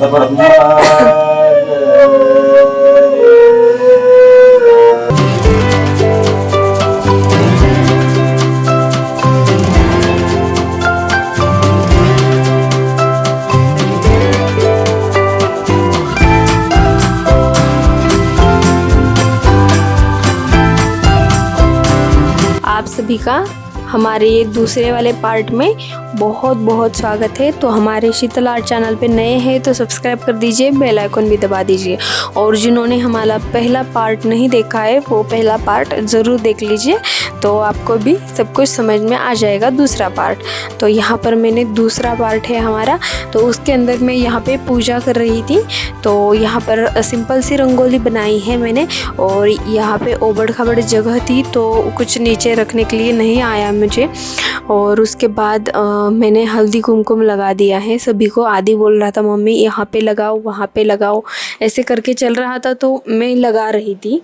ब्रह्मा आप सभी का हमारे ये दूसरे वाले पार्ट में बहुत बहुत स्वागत है। तो हमारे शीतल आर्ट चैनल पे नए हैं तो सब्सक्राइब कर दीजिए, बेल आइकन भी दबा दीजिए। और जिन्होंने हमारा पहला पार्ट नहीं देखा है वो पहला पार्ट ज़रूर देख लीजिए, तो आपको भी सब कुछ समझ में आ जाएगा दूसरा पार्ट। तो यहाँ पर मैंने दूसरा पार्ट है हमारा, तो उसके अंदर मैं यहाँ पे पूजा कर रही थी। तो यहाँ पर सिंपल सी रंगोली बनाई है मैंने, और यहाँ पे ओबड़ खाबड़ जगह थी तो कुछ नीचे रखने के लिए नहीं आया मुझे। और उसके बाद मैंने हल्दी कुमकुम लगा दिया है सभी को। आदि बोल रहा था मम्मी यहाँ पे लगाओ वहाँ पे लगाओ, ऐसे करके चल रहा था तो मैं लगा रही थी।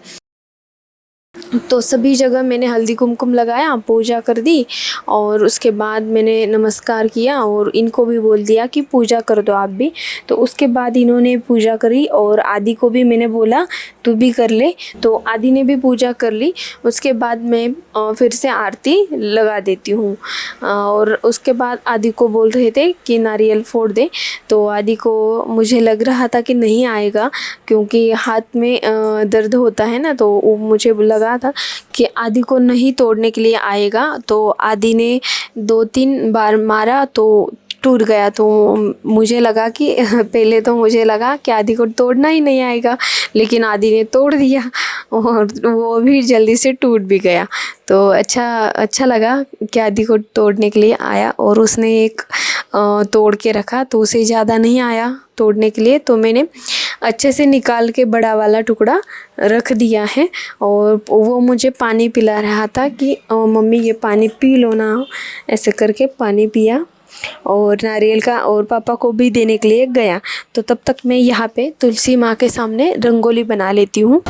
तो सभी जगह मैंने हल्दी कुमकुम लगाया, पूजा कर दी, और उसके बाद मैंने नमस्कार किया और इनको भी बोल दिया कि पूजा कर दो आप भी। तो उसके बाद इन्होंने पूजा करी और आदि को भी मैंने बोला तू भी कर ले, तो आदि ने भी पूजा कर ली। उसके बाद मैं फिर से आरती लगा देती हूँ। और उसके बाद आदि को बोल रहे थे कि नारियल फोड़ दे, तो आदि को मुझे लग रहा था कि नहीं आएगा क्योंकि हाथ में दर्द होता है ना, तो वो मुझे लगा था कि आदि को नहीं तोड़ने के लिए आएगा। तो आदि ने 2-3 बार मारा तो टूट गया। तो मुझे लगा कि पहले तो मुझे लगा कि आदि को तोड़ना ही नहीं आएगा, लेकिन आदि ने तोड़ दिया और वो भी जल्दी से टूट भी गया। तो अच्छा लगा कि आदि को तोड़ने के लिए आया, और उसने एक तोड़ के रखा तो उसे ज़्यादा नहीं आया तोड़ने के लिए। तो मैंने अच्छे से निकाल के बड़ा वाला टुकड़ा रख दिया है, और वो मुझे पानी पिला रहा था कि मम्मी ये पानी पी लो ना, ऐसे करके पानी पिया और नारियल का और पापा को भी देने के लिए गया। तो तब तक मैं यहाँ पे तुलसी माँ के सामने रंगोली बना लेती हूँ।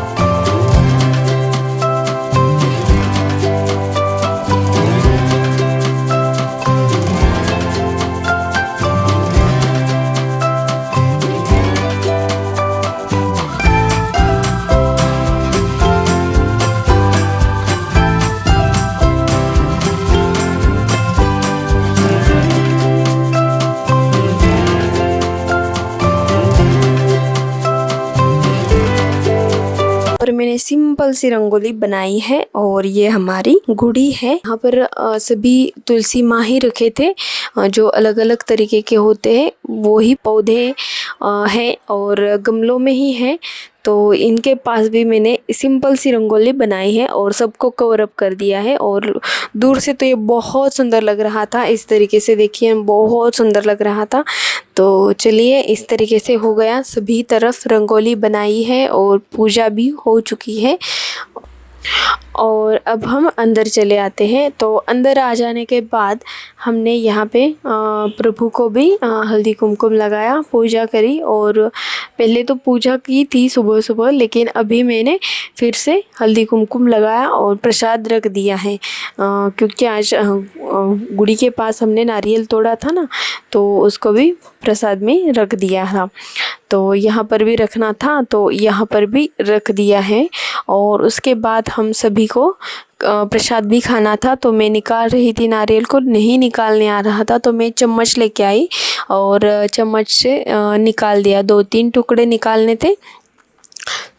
और मैंने सिंपल सी रंगोली बनाई है, और ये हमारी गुड़ी है। यहाँ पर सभी तुलसी माँ ही रखे थे जो अलग अलग तरीके के होते हैं, वो ही पौधे हैं और गमलों में ही हैं। तो इनके पास भी मैंने सिंपल सी रंगोली बनाई है और सबको कवर अप कर दिया है। और दूर से तो ये बहुत सुंदर लग रहा था, इस तरीके से देखिए बहुत सुंदर लग रहा था। तो चलिए इस तरीके से हो गया, सभी तरफ रंगोली बनाई है और पूजा भी हो चुकी है। और अब हम अंदर चले आते हैं। तो अंदर आ जाने के बाद हमने यहाँ पे प्रभु को भी हल्दी कुमकुम लगाया, पूजा करी। और पहले तो पूजा की थी सुबह सुबह, लेकिन अभी मैंने फिर से हल्दी कुमकुम लगाया और प्रसाद रख दिया है क्योंकि आज गुड़ी के पास हमने नारियल तोड़ा था ना, तो उसको भी प्रसाद में रख दिया था। तो यहाँ पर भी रखना था तो यहाँ पर भी रख दिया है। और उसके बाद हम सभी को प्रसाद भी खाना था, तो मैं निकाल रही थी नारियल को, नहीं निकालने आ रहा था तो मैं चम्मच लेके आई और चम्मच से निकाल दिया। 2-3 टुकड़े निकालने थे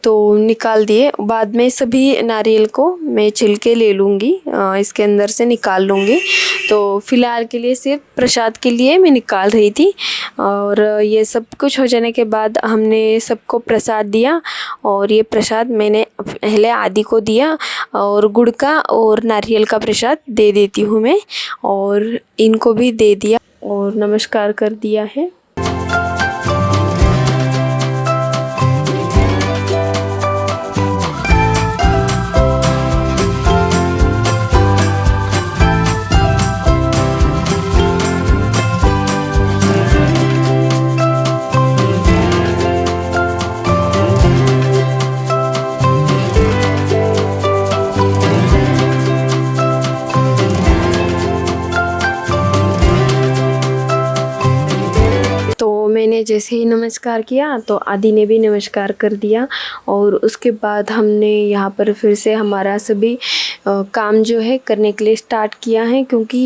तो निकाल दिए। बाद में सभी नारियल को मैं छिलके ले लूँगी, इसके अंदर से निकाल लूँगी। तो फ़िलहाल के लिए सिर्फ प्रसाद के लिए मैं निकाल रही थी। और ये सब कुछ हो जाने के बाद हमने सबको प्रसाद दिया, और ये प्रसाद मैंने पहले आदि को दिया, और गुड़ का और नारियल का प्रसाद दे देती हूँ मैं, और इनको भी दे दिया और नमस्कार कर दिया है। मैंने जैसे ही नमस्कार किया तो आदि ने भी नमस्कार कर दिया। और उसके बाद हमने यहाँ पर फिर से हमारा सभी काम जो है करने के लिए स्टार्ट किया है, क्योंकि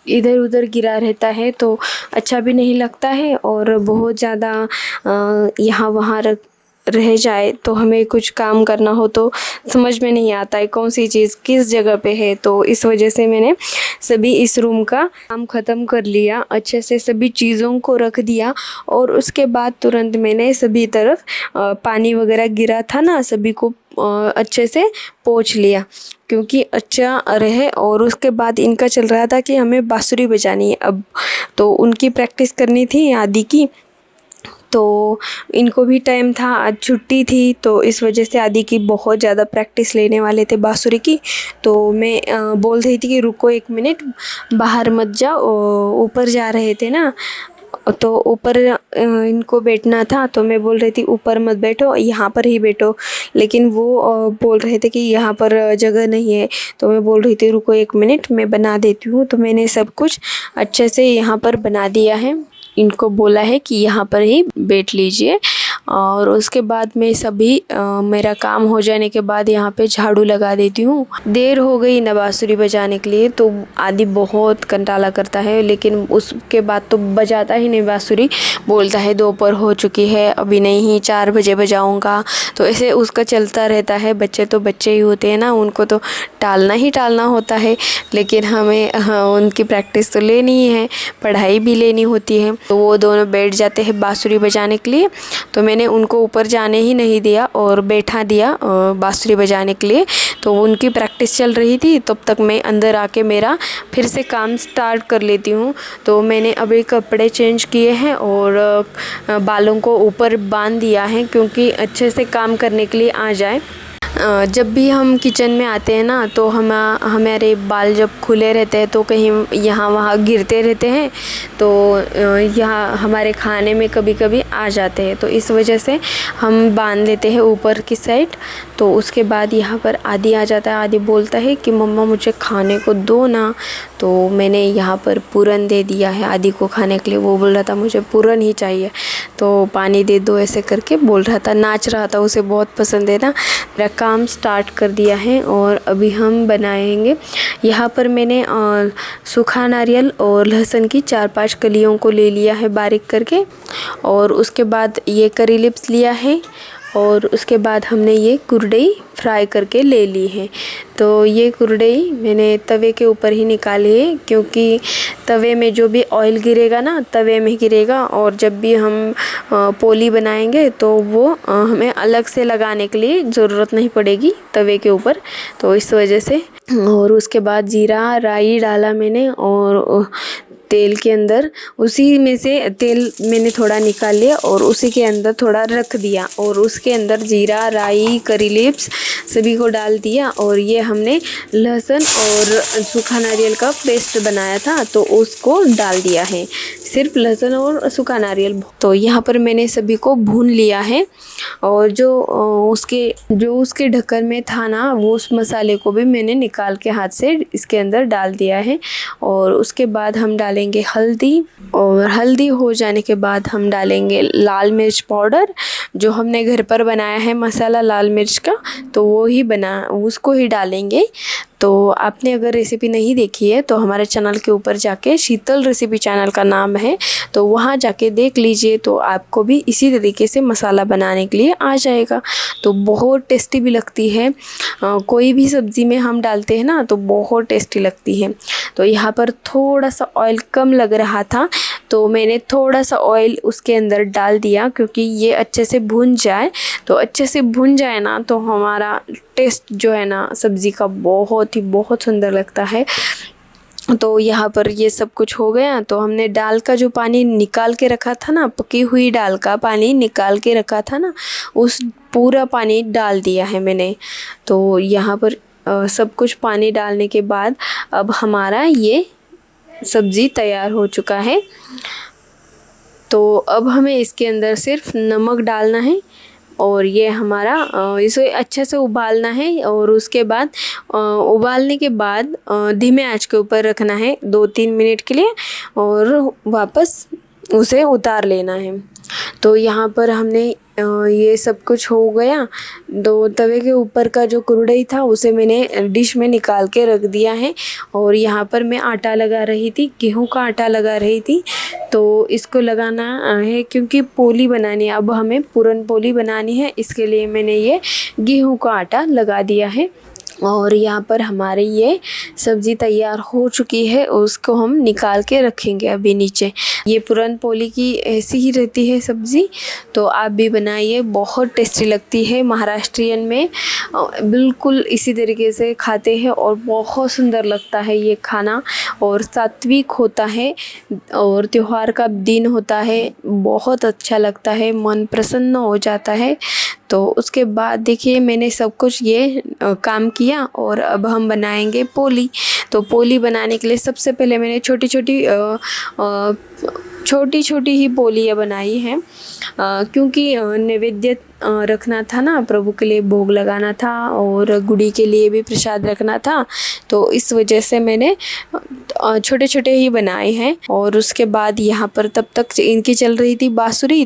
इधर उधर गिरा रहता है तो अच्छा भी नहीं लगता है, और बहुत ज़्यादा यहाँ वहाँ रह जाए तो हमें कुछ काम करना हो तो समझ में नहीं आता है कौन सी चीज़ किस जगह पे है। तो इस वजह से मैंने सभी इस रूम का काम ख़त्म कर लिया, अच्छे से सभी चीज़ों को रख दिया। और उसके बाद तुरंत मैंने सभी तरफ पानी वगैरह गिरा था ना, सभी को अच्छे से पोंछ लिया क्योंकि अच्छा रहे। और उसके बाद इनका चल रहा था कि हमें बांसुरी बजानी है अब, तो उनकी प्रैक्टिस करनी थी आदि की। तो इनको भी टाइम था, आज छुट्टी थी, तो इस वजह से आदि की बहुत ज़्यादा प्रैक्टिस लेने वाले थे बांसुरी की। तो मैं बोल रही थी कि रुको 1 मिनट, बाहर मत जाओ, ऊपर जा रहे थे ना, तो ऊपर इनको बैठना था। तो मैं बोल रही थी ऊपर मत बैठो, यहाँ पर ही बैठो, लेकिन वो बोल रहे थे कि यहाँ पर जगह नहीं है। तो मैं बोल रही थी रुको 1 मिनट, मैं बना देती हूँ। तो मैंने सब कुछ अच्छे से यहाँ पर बना दिया है, इनको बोला है कि यहाँ पर ही बैठ लीजिए। और उसके बाद मैं सभी मेरा काम हो जाने के बाद यहाँ पे झाड़ू लगा देती हूँ। देर हो गई ना बांसुरी बजाने के लिए, तो आदि बहुत कंटाला करता है, लेकिन उसके बाद तो बजाता ही नहीं बांसुरी। बोलता है दोपहर हो चुकी है, अभी नहीं, 4 बजे बजाऊँगा। तो ऐसे उसका चलता रहता है। बच्चे तो बच्चे ही होते हैं ना, उनको तो टालना ही टालना होता है, लेकिन हमें उनकी प्रैक्टिस तो लेनी ही है, पढ़ाई भी लेनी होती है। तो वो दोनों बैठ जाते हैं बांसुरी बजाने के लिए। तो मैंने उनको ऊपर जाने ही नहीं दिया और बैठा दिया बांसुरी बजाने के लिए। तो उनकी प्रैक्टिस चल रही थी, तब तक मैं अंदर आके मेरा फिर से काम स्टार्ट कर लेती हूँ। तो मैंने अभी कपड़े चेंज किए हैं और बालों को ऊपर बांध दिया है, क्योंकि अच्छे से काम करने के लिए आ जाए। जब भी हम किचन में आते हैं ना, तो हमारे बाल जब खुले रहते हैं तो कहीं यहाँ वहाँ गिरते रहते हैं, तो यहाँ हमारे खाने में कभी कभी आ जाते हैं। तो इस वजह से हम बांध लेते हैं ऊपर की साइड। तो उसके बाद यहाँ पर आदि आ जाता है। आदि बोलता है कि मम्मा मुझे खाने को दो ना। तो मैंने यहाँ पर पूरन दे दिया है आदि को खाने के लिए। वो बोल रहा था मुझे पूरन ही चाहिए, तो पानी दे दो ऐसे करके बोल रहा था, नाच रहा था, उसे बहुत पसंद है ना। मेरा काम स्टार्ट कर दिया है और अभी हम बनाएंगे। यहाँ पर मैंने सूखा नारियल और लहसुन की 4-5 कलियों को ले लिया है बारीक करके, और उसके बाद ये करी लिप्स लिया है, और उसके बाद हमने ये कुरडई फ्राई करके ले ली है। तो ये कुरडई मैंने तवे के ऊपर ही निकाली है, क्योंकि तवे में जो भी ऑयल गिरेगा ना, तवे में गिरेगा, और जब भी हम पोली बनाएंगे तो वो हमें अलग से लगाने के लिए ज़रूरत नहीं पड़ेगी तवे के ऊपर। तो इस वजह से। और उसके बाद जीरा राई डाला मैंने, और तेल के अंदर उसी में से तेल मैंने थोड़ा निकाल लिया और उसी के अंदर थोड़ा रख दिया, और उसके अंदर जीरा राई करी लिप्स सभी को डाल दिया। और ये हमने लहसुन और सूखा नारियल का पेस्ट बनाया था, तो उसको डाल दिया है, सिर्फ लहसुन और सूखा नारियल। तो यहाँ पर मैंने सभी को भून लिया है, और जो उसके ढक्कन में था ना, वो उस मसाले को भी मैंने निकाल के हाथ से इसके अंदर डाल दिया है। और उसके बाद हम डालेंगे हल्दी, और हल्दी हो जाने के बाद हम डालेंगे लाल मिर्च पाउडर, जो हमने घर पर बनाया है मसाला लाल मिर्च का, तो उसको ही डालेंगे। तो आपने अगर रेसिपी नहीं देखी है तो हमारे चैनल के ऊपर जाके, शीतल रेसिपी चैनल का नाम है, तो वहाँ जाके देख लीजिए, तो आपको भी इसी तरीके से मसाला बनाने के लिए आ जाएगा। तो बहुत टेस्टी भी लगती है, कोई भी सब्ज़ी में हम डालते हैं ना तो बहुत टेस्टी लगती है। तो यहाँ पर थोड़ा सा ऑयल कम लग रहा था, तो मैंने थोड़ा सा ऑयल उसके अंदर डाल दिया, क्योंकि ये अच्छे से भुन जाए। तो अच्छे से भुन जाए ना, तो हमारा टेस्ट जो है ना सब्ज़ी का बहुत सुंदर लगता है। तो यहाँ पर ये सब कुछ हो गया, तो हमने दाल का जो पानी निकाल के रखा था ना, पकी हुई दाल का पानी निकाल के रखा था ना, उस पूरा पानी डाल दिया है मैंने। तो यहाँ पर सब कुछ पानी डालने के बाद अब हमारा ये सब्ज़ी तैयार हो चुका है। तो अब हमें इसके अंदर सिर्फ नमक डालना है, और ये हमारा इसे अच्छे से उबालना है। और उसके बाद उबालने के बाद धीमे आंच के ऊपर रखना है 2-3 मिनट के लिए, और वापस उसे उतार लेना है। तो यहाँ पर हमने ये सब कुछ हो गया। तो तवे के ऊपर का जो कुरडई था उसे मैंने डिश में निकाल के रख दिया है। और यहाँ पर मैं आटा लगा रही थी, गेहूं का आटा लगा रही थी। तो इसको लगाना है क्योंकि पोली बनानी है, अब हमें पूरन पोली बनानी है, इसके लिए मैंने ये गेहूं का आटा लगा दिया है। और यहाँ पर हमारी ये सब्ज़ी तैयार हो चुकी है, उसको हम निकाल के रखेंगे अभी नीचे। ये पूरन पोली की ऐसी ही रहती है सब्ज़ी, तो आप भी बनाइए, बहुत टेस्टी लगती है। महाराष्ट्रियन में बिल्कुल इसी तरीके से खाते हैं और बहुत सुंदर लगता है ये खाना, और सात्विक होता है और त्योहार का दिन होता है, बहुत अच्छा लगता है, मन प्रसन्न हो जाता है। तो उसके बाद देखिए मैंने सब कुछ ये काम किया और अब हम बनाएंगे पोली। तो पोली बनाने के लिए सबसे पहले मैंने छोटी छोटी ही पोलियाँ बनाई हैं, क्योंकि नैवेद्य रखना था ना, प्रभु के लिए भोग लगाना था और गुड़ी के लिए भी प्रसाद रखना था। तो इस वजह से मैंने छोटे छोटे ही बनाए हैं। और उसके बाद यहाँ पर तब तक इनकी चल रही थी बांसुरी।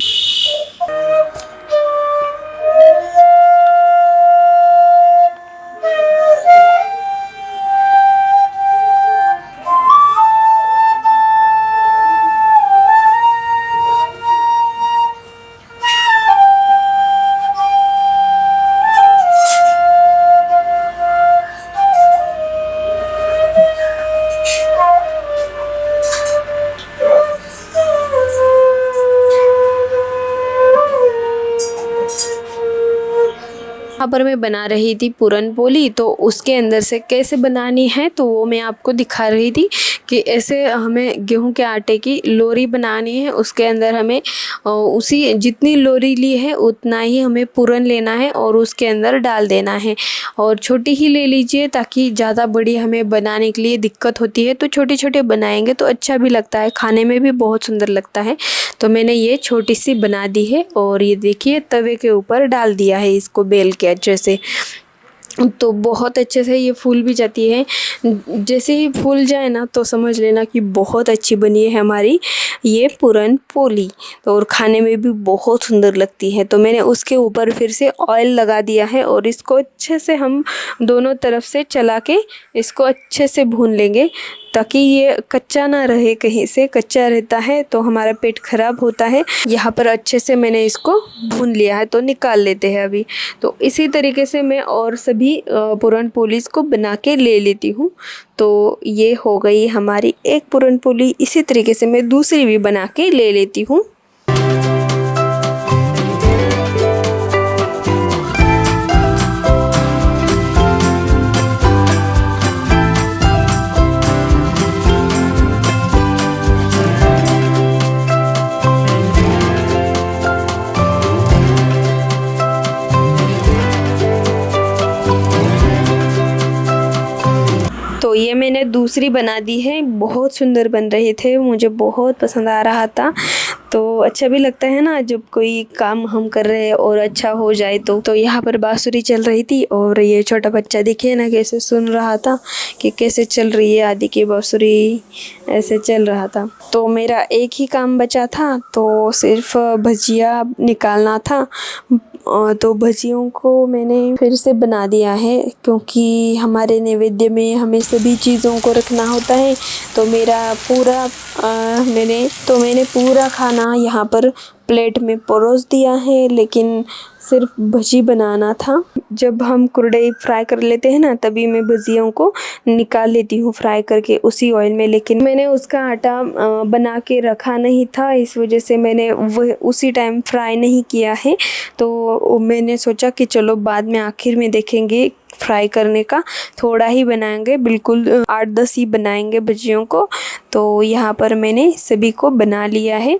यहाँ पर मैं बना रही थी पूरन पोली, तो उसके अंदर से कैसे बनानी है तो वो मैं आपको दिखा रही थी कि ऐसे हमें गेहूं के आटे की लोरी बनानी है। उसके अंदर हमें उसी जितनी लोरी ली है उतना ही हमें पूरन लेना है और उसके अंदर डाल देना है। और छोटी ही ले लीजिए, ताकि ज़्यादा बड़ी हमें बनाने के लिए दिक्कत होती है, तो छोटे छोटे बनाएंगे तो अच्छा भी लगता है, खाने में भी बहुत सुंदर लगता है। तो मैंने ये छोटी सी बना दी है और ये देखिए तवे के ऊपर डाल दिया है इसको बेल के अच्छे से। तो बहुत अच्छे से ये फूल भी जाती है। जैसे ही फूल जाए ना तो समझ लेना कि बहुत अच्छी बनी है हमारी ये पूरन पोली, तो और खाने में भी बहुत सुंदर लगती है। तो मैंने उसके ऊपर फिर से ऑयल लगा दिया है और इसको अच्छे से हम दोनों तरफ से चला के इसको अच्छे से भून लेंगे, ताकि ये कच्चा ना रहे। कहीं से कच्चा रहता है तो हमारा पेट खराब होता है। यहाँ पर अच्छे से मैंने इसको भून लिया है, तो निकाल लेते हैं अभी। तो इसी तरीके से मैं और सभी पूरन पोलीस को बना के ले लेती हूँ। तो ये हो गई हमारी एक पूरन पोली। इसी तरीके से मैं दूसरी भी बना के ले लेती हूँ। तो ये मैंने दूसरी बना दी है, बहुत सुंदर बन रहे थे, मुझे बहुत पसंद आ रहा था। तो अच्छा भी लगता है ना जब कोई काम हम कर रहे हैं और अच्छा हो जाए। तो यहाँ पर बांसुरी चल रही थी और ये छोटा बच्चा देखिए ना कैसे सुन रहा था कि कैसे चल रही है आदि की बांसुरी, ऐसे चल रहा था। तो मेरा एक ही काम बचा था, तो सिर्फ भजिया निकालना था। तो भजियों को मैंने फिर से बना दिया है, क्योंकि हमारे नैवेद्य में हमें सभी चीज़ों को रखना होता है। तो मैंने पूरा खाना यहाँ पर प्लेट में परोस दिया है, लेकिन सिर्फ भजी बनाना था। जब हम कुरडई फ्राई कर लेते हैं ना, तभी मैं भजियों को निकाल लेती हूँ फ्राई करके उसी ऑयल में। लेकिन मैंने उसका आटा बना के रखा नहीं था, इस वजह से मैंने वह उसी टाइम फ्राई नहीं किया है। तो मैंने सोचा कि चलो बाद में आखिर में देखेंगे फ्राई करने का, थोड़ा ही बनाएंगे, बिल्कुल 8-10 ही बनाएंगे भजियों को। तो यहाँ पर मैंने सभी को बना लिया है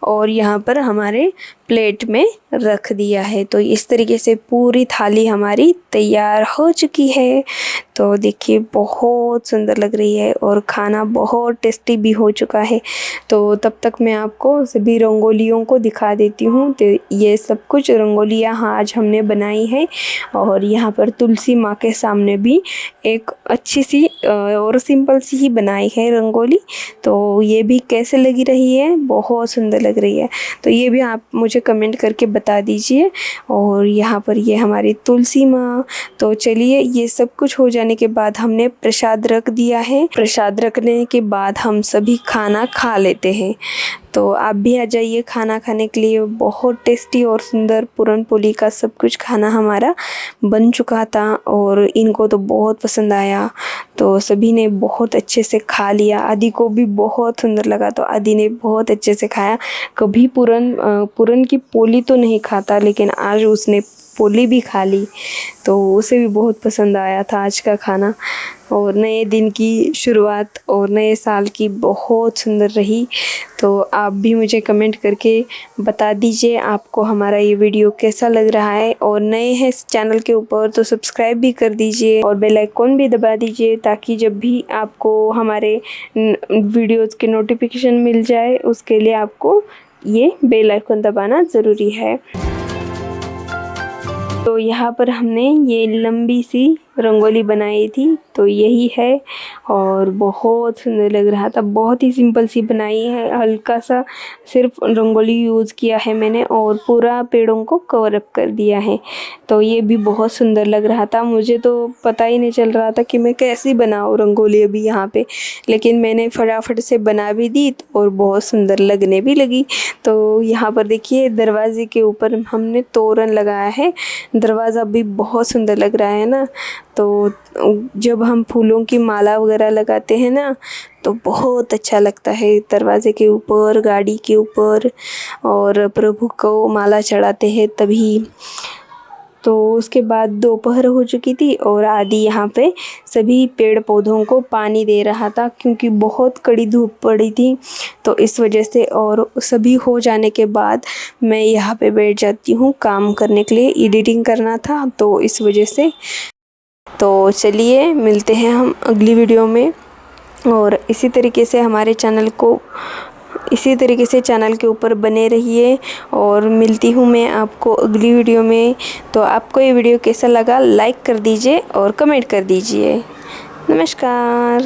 और यहाँ पर हमारे प्लेट में रख दिया है। तो इस तरीके से पूरी थाली हमारी तैयार हो चुकी है। तो देखिए बहुत सुंदर लग रही है और खाना बहुत टेस्टी भी हो चुका है। तो तब तक मैं आपको सभी रंगोलियों को दिखा देती हूँ। तो ये सब कुछ रंगोलियाँ आज हमने बनाई है और यहाँ पर तुलसी माँ के सामने भी एक अच्छी सी और सिंपल सी ही बनाई है रंगोली। तो ये भी कैसे लगी रही है, बहुत सुंदर लग रही है। तो ये भी आप मुझे कमेंट करके बता दीजिए। और यहाँ पर ये हमारी तुलसी माँ। तो चलिए, ये सब कुछ हो जाने के बाद हमने प्रसाद रख दिया है। प्रसाद रखने के बाद हम सभी खाना खा लेते हैं। तो आप भी आ जाइए खाना खाने के लिए। बहुत टेस्टी और सुंदर पूरन पोली का सब कुछ खाना हमारा बन चुका था और इनको तो बहुत पसंद आया। तो सभी ने बहुत अच्छे से खा लिया। आदि को भी बहुत सुंदर लगा तो आदि ने बहुत अच्छे से खाया। कभी पूरन की पोली तो नहीं खाता, लेकिन आज उसने पोली भी खा ली। तो उसे भी बहुत पसंद आया था आज का खाना। और नए दिन की शुरुआत और नए साल की बहुत सुंदर रही। तो आप भी मुझे कमेंट करके बता दीजिए आपको हमारा ये वीडियो कैसा लग रहा है। और नए हैं इस चैनल के ऊपर तो सब्सक्राइब भी कर दीजिए और बेल आइकॉन भी दबा दीजिए, ताकि जब भी आपको हमारे वीडियोस के नोटिफिकेशन मिल जाए, उसके लिए आपको ये बेल आइकन दबाना ज़रूरी है। तो यहाँ पर हमने ये लंबी सी रंगोली बनाई थी, तो यही है और बहुत सुंदर लग रहा था। बहुत ही सिंपल सी बनाई है, हल्का सा सिर्फ रंगोली यूज़ किया है मैंने और पूरा पेड़ों को कवर अप कर दिया है। तो ये भी बहुत सुंदर लग रहा था। मुझे तो पता ही नहीं चल रहा था कि मैं कैसी बनाऊँ रंगोली अभी यहाँ पे, लेकिन मैंने फटाफट से बना भी दी और बहुत सुंदर लगने भी लगी। तो यहाँ पर देखिए दरवाजे के ऊपर हमने तोरण लगाया है। दरवाज़ा भी बहुत सुंदर लग रहा है ना। तो जब हम फूलों की माला वगैरह लगाते हैं ना, तो बहुत अच्छा लगता है दरवाजे के ऊपर, गाड़ी के ऊपर, और प्रभु को माला चढ़ाते हैं तभी। तो उसके बाद दोपहर हो चुकी थी और आदि यहाँ पे सभी पेड़ पौधों को पानी दे रहा था, क्योंकि बहुत कड़ी धूप पड़ी थी तो इस वजह से। और सभी हो जाने के बाद मैं यहाँ पे बैठ जाती हूँ काम करने के लिए, एडिटिंग करना था तो इस वजह से। तो चलिए मिलते हैं हम अगली वीडियो में। और इसी तरीके से चैनल के ऊपर बने रहिए। और मिलती हूँ मैं आपको अगली वीडियो में। तो आपको ये वीडियो कैसा लगा लाइक कर दीजिए और कमेंट कर दीजिए। नमस्कार।